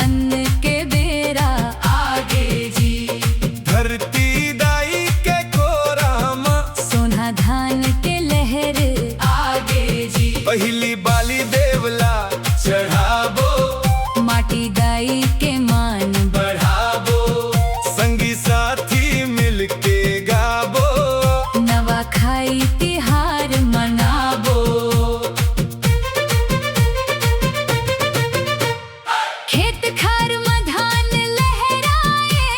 अन्न के बेरा आगे जी। धरती दाई के कोरामा सोना धान के लहर आगे जी। पहली बाली देवला चढ़ाबो, माटी दाई के मान बढ़ाबो, संगी साथी मिलके गाबो, नवा खाई तिहार मनाबो। खेत खार में धान लहराए,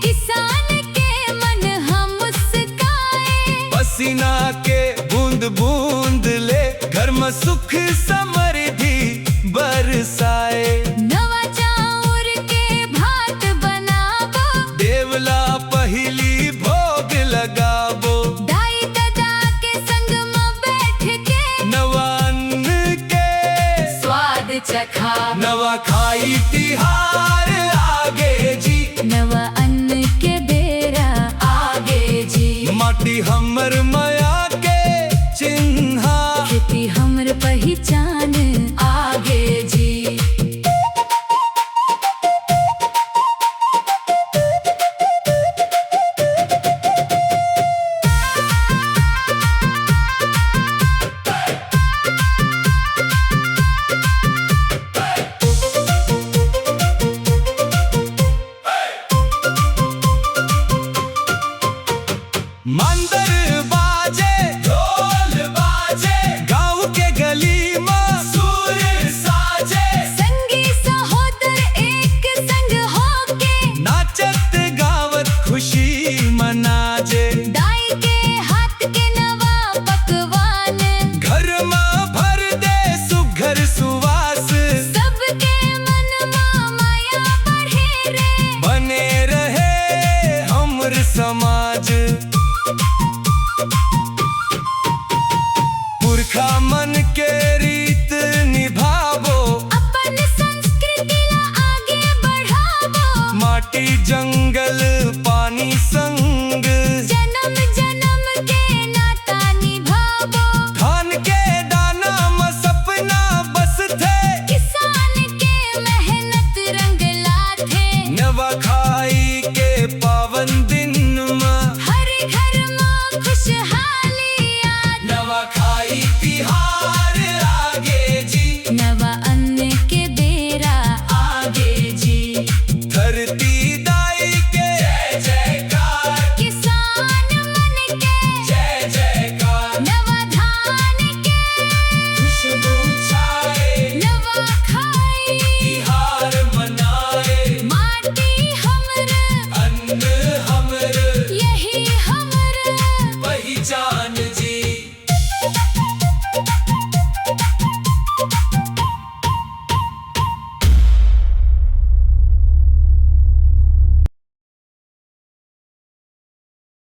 किसान के मन हम मुस्काए। पसीना के बूंद बूंद ले घर में सुख समृद्धि बरसाए। नवा चाउर के भात बनाबो, देवला पहली भोग लगाबो, दाई दादा के संग में बैठ के नवा अन्न के स्वाद चखा। नवा खाई तिहार आगे जी। नवा अन्न के बेरा आगे जी। माटी हमर माया के चिन्हा, खेती हमर पहचान आगे जी। मंदर बाजे ढोल बाजे, गाँव के गली में सुर साजे। संगी सहोदर एक संग होके, नाचत गावत खुशी मनाजे। दाई के हाथ के नवा पकवान, घर में भर दे सुघर सुवास, सबके मन में माया बढ़े रे। बने रहे हमर समाज। पुरखा मन के रीत निभाबो, अपन संस्कृति ला आगे बढ़ाबो। माटी जंग